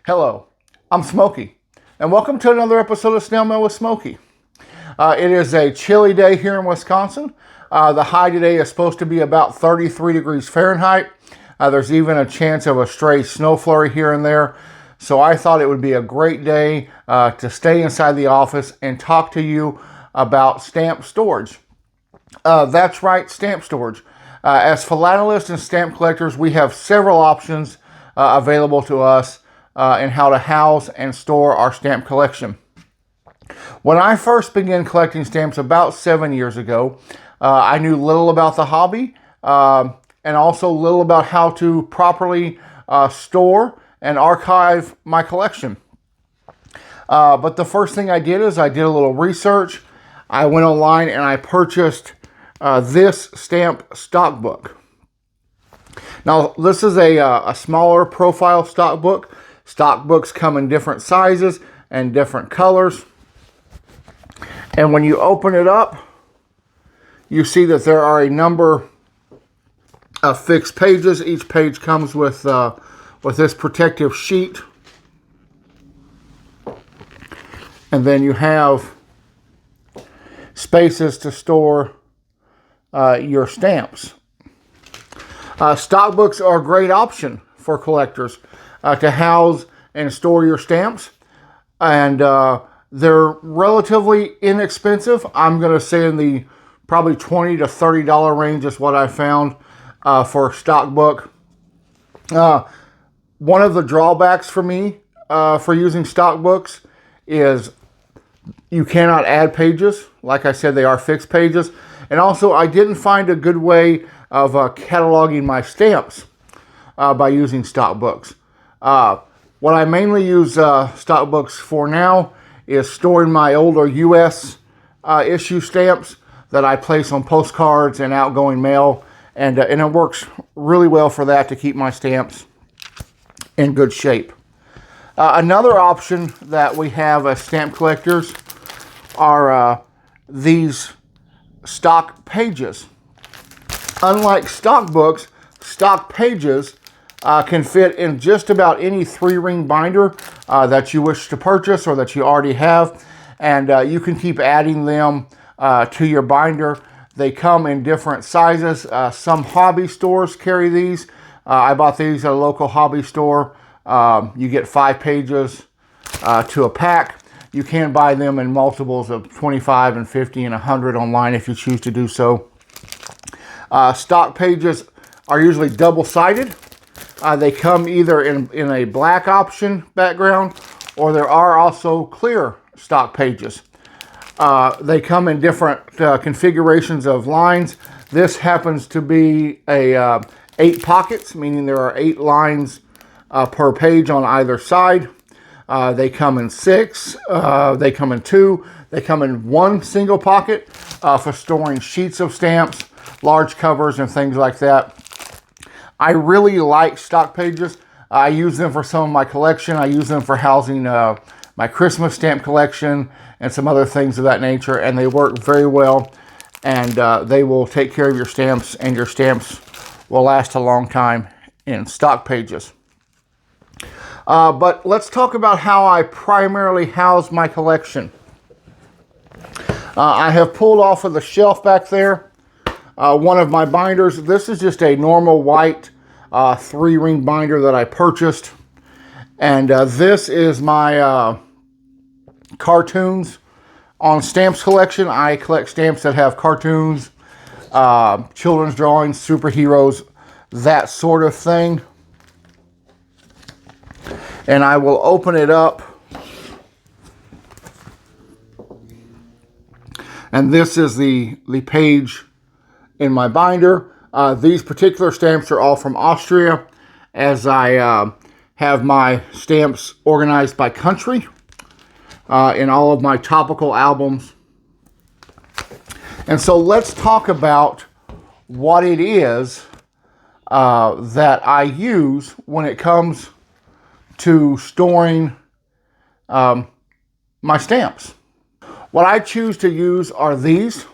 Hello, I'm Smokey, and welcome to another episode of Snail Mail with Smokey. It is a chilly day here in Wisconsin. The high today is supposed to be about 33 degrees Fahrenheit. There's even a chance of a stray snow flurry here and there. So I thought it would be a great day to stay inside the office and talk to you about stamp storage. That's right, stamp storage. As philatelists and stamp collectors, we have several options available to us in how to house and store our stamp collection. When I first began collecting stamps about 7 years ago, I knew little about the hobby and also little about how to properly store and archive my collection. But the first thing I did is I did a little research. I went online and I purchased this stamp stock book. Now, this is a smaller profile stock book. Stock books come in different sizes and different colors. And when you open it up, you see that there are a number of fixed pages. Each page comes with this protective sheet. And then you have spaces to store your stamps. Stock books are a great option for collectors to house and store your stamps. And they're relatively inexpensive. I'm going to say in the probably $20 to $30 range is what I found for a stock book. One of the drawbacks for me for using stock books is you cannot add pages. Like I said, they are fixed pages. And also, I didn't find a good way of cataloging my stamps by using stock books. What I mainly use stock books for now is storing my older U.S. Issue stamps that I place on postcards and outgoing mail. And it works really well for that to keep my stamps in good shape. Another option that we have as stamp collectors are these stock pages. Unlike stock books, stock pages can fit in just about any 3-ring binder that you wish to purchase or that you already have. And you can keep adding them to your binder. They come in different sizes. Some hobby stores carry these. I bought these at a local hobby store. You get 5 pages to a pack. You can buy them in multiples of 25 and 50 and 100 online if you choose to do so. Stock pages are usually double-sided. They come either in a black option background, or there are also clear stock pages. They come in different configurations of lines. This happens to be a 8 pockets, meaning there are 8 lines per page on either side. They come in 6, they come in 2, they come in 1 single pocket for storing sheets of stamps, large covers, and things like that. I really like stock pages. I use them for some of my collection. I use them for housing my Christmas stamp collection and some other things of that nature, and they work very well, and they will take care of your stamps, and your stamps will last a long time in stock pages. But let's talk about how I primarily house my collection. I have pulled off of the shelf back there one of my binders. This is just a normal white 3-ring binder that I purchased. And this is my cartoons on stamps collection. I collect stamps that have cartoons, children's drawings, superheroes, that sort of thing. And I will open it up. And this is the page in my binder. These particular stamps are all from Austria, as I have my stamps organized by country in all of my topical albums. And so let's talk about what it is that I use when it comes to storing my stamps. What I choose to use are these.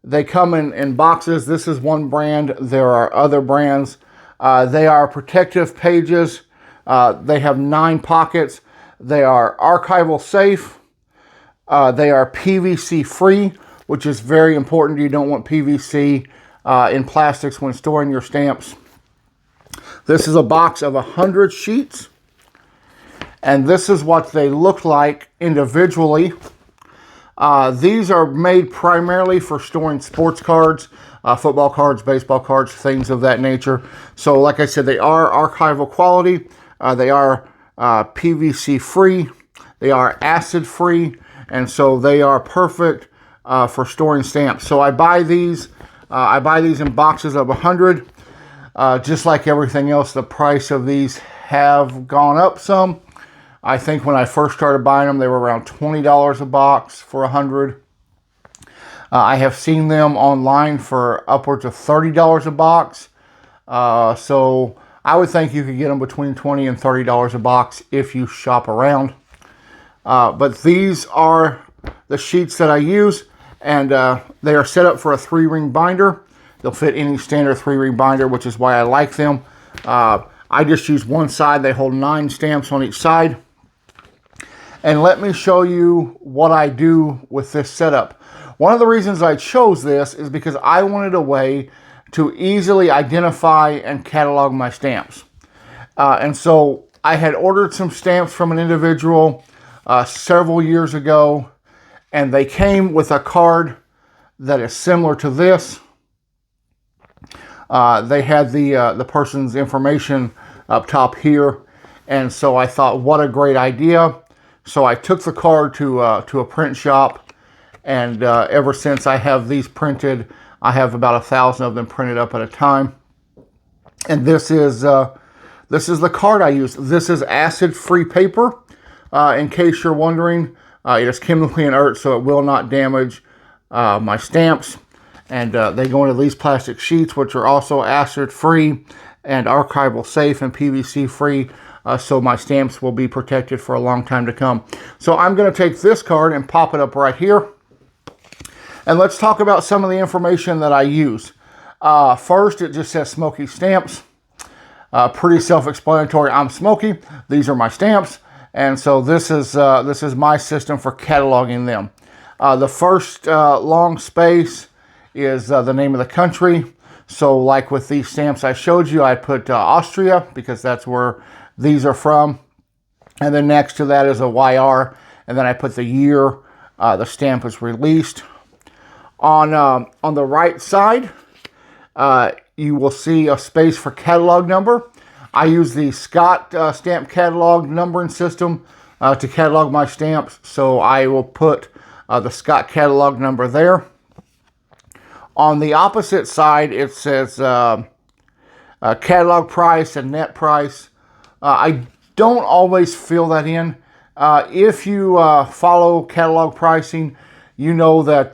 They come in boxes. This is one brand. There are other brands. They are protective pages They have 9 pockets. They are archival safe. They are PVC free, which is very important. You don't want PVC in plastics when storing your stamps. This is a box of 100 sheets, and this is what they look like individually. These are made primarily for storing sports cards, football cards, baseball cards, things of that nature. So like I said, they are archival quality. They are PVC free. They are acid free. And so they are perfect for storing stamps. So I buy these in boxes of 100. Just like everything else, the price of these have gone up some. I think when I first started buying them, they were around $20 a box for 100. I have seen them online for upwards of $30 a box. So I would think you could get them between $20 and $30 a box if you shop around. But these are the sheets that I use, and they are set up for a 3-ring binder. They'll fit any standard 3-ring binder, which is why I like them. I just use one side. They hold 9 stamps on each side. And let me show you what I do with this setup. One of the reasons I chose this is because I wanted a way to easily identify and catalog my stamps. And so I had ordered some stamps from an individual several years ago, and they came with a card that is similar to this. They had the person's information up top here, and so I thought, what a great idea. So I took the card to a print shop, and ever since I have these printed, I have about 1,000 of them printed up at a time. And this is the card I use. This is acid-free paper. In case you're wondering, it is chemically inert, so it will not damage my stamps. And they go into these plastic sheets, which are also acid-free and archival safe and PVC-free. So my stamps will be protected for a long time to come. So I'm going to take this card and pop it up right here. And let's talk about some of the information that I use. First, it just says Smokey stamps. Pretty self-explanatory. I'm Smokey. These are my stamps. And so this is my system for cataloging them. The first long space is the name of the country. So like with these stamps I showed you, I put Austria because that's where these are from. And then next to that is a YR. And then I put the year the stamp was released. On the right side, you will see a space for catalog number. I use the Scott stamp catalog numbering system to catalog my stamps. So I will put the Scott catalog number there. On the opposite side, it says catalog price and net price. I don't always fill that in. If you follow catalog pricing, you know that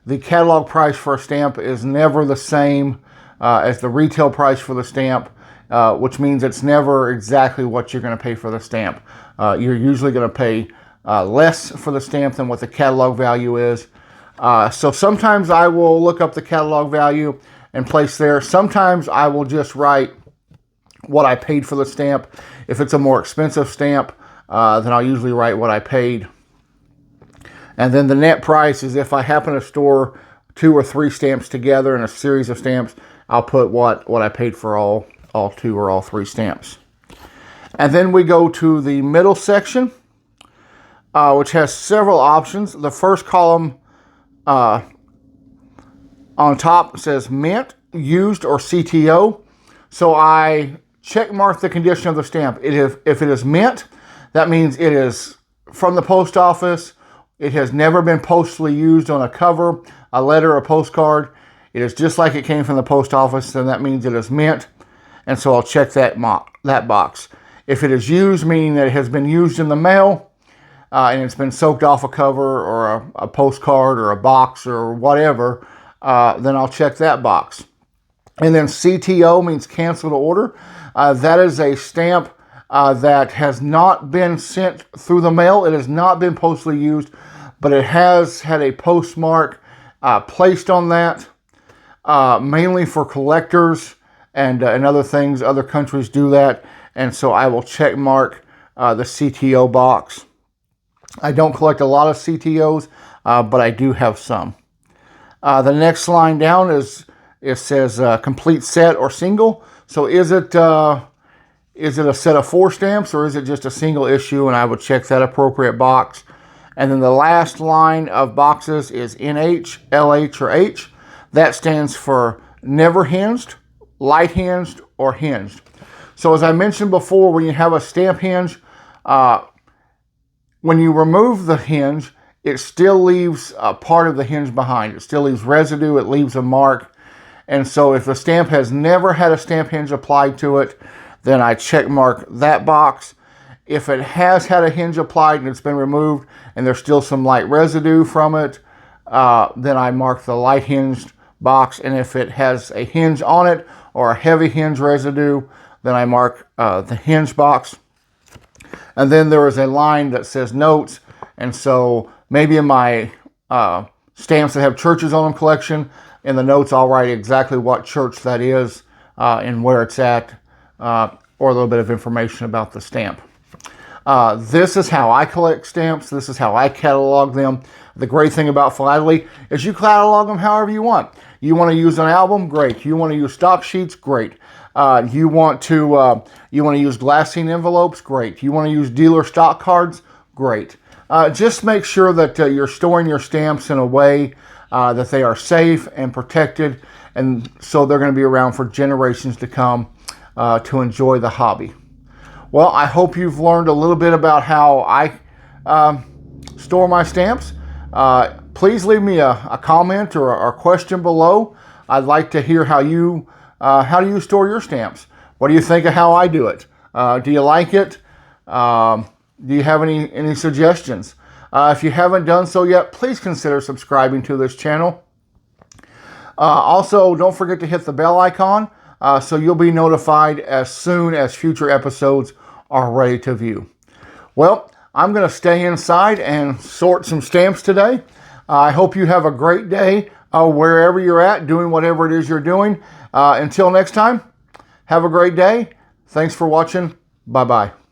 the catalog price for a stamp is never the same as the retail price for the stamp, which means it's never exactly what you're going to pay for the stamp. You're usually going to pay less for the stamp than what the catalog value is. So sometimes I will look up the catalog value and place there. Sometimes I will just write what I paid for the stamp. If it's a more expensive stamp, then I'll usually write what I paid. And then the net price is if I happen to store 2 or 3 stamps together in a series of stamps, I'll put what I paid for all 2 or all 3 stamps. And then we go to the middle section, which has several options. The first column on top says mint, used, or CTO. So I check mark the condition of the stamp. If it is mint, that means it is from the post office. It has never been postally used on a cover, a letter, a postcard. It is just like it came from the post office, then that means it is mint. And so I'll check that box. If it is used, meaning that it has been used in the mail, and it's been soaked off a cover or a postcard or a box or whatever, then I'll check that box. And then CTO means canceled order. That is a stamp that has not been sent through the mail. It has not been postally used, but it has had a postmark placed on that, mainly for collectors and other things. Other countries do that, and so I will check mark the CTO box. I don't collect a lot of CTOs, but I do have some. The next line down it says complete set or single. So is it a set of 4 stamps, or is it just a single issue? And I would check that appropriate box. And then the last line of boxes is NH, LH, or H. That stands for never hinged, light hinged, or hinged. So as I mentioned before, when you have a stamp hinge, when you remove the hinge, it still leaves a part of the hinge behind. It still leaves residue. It leaves a mark. And so if the stamp has never had a stamp hinge applied to it, then I check mark that box. If it has had a hinge applied and it's been removed and there's still some light residue from it, then I mark the light hinged box. And if it has a hinge on it or a heavy hinge residue, then I mark the hinge box. And then there is a line that says notes. And so maybe in my stamps that have churches on them collection, in the notes I'll write exactly what church that is and where it's at, or a little bit of information about the stamp. This is how I collect stamps. This is how I catalog them. The great thing about Philately is you catalog them however you want. You want to use an album? Great. You want to use stock sheets? Great. You want to use glassine envelopes? Great. You want to use dealer stock cards? Great. Just make sure that you're storing your stamps in a way that they are safe and protected, and so they're going to be around for generations to come to enjoy the hobby. Well, I hope you've learned a little bit about how I store my stamps. Please leave me a comment or a question below. I'd like to hear how do you store your stamps? What do you think of how I do it? Do you like it? Do you have any suggestions? If you haven't done so yet, please consider subscribing to this channel. Also, don't forget to hit the bell icon so you'll be notified as soon as future episodes are ready to view. Well, I'm going to stay inside and sort some stamps today. I hope you have a great day wherever you're at, doing whatever it is you're doing. Until next time, have a great day. Thanks for watching. Bye-bye.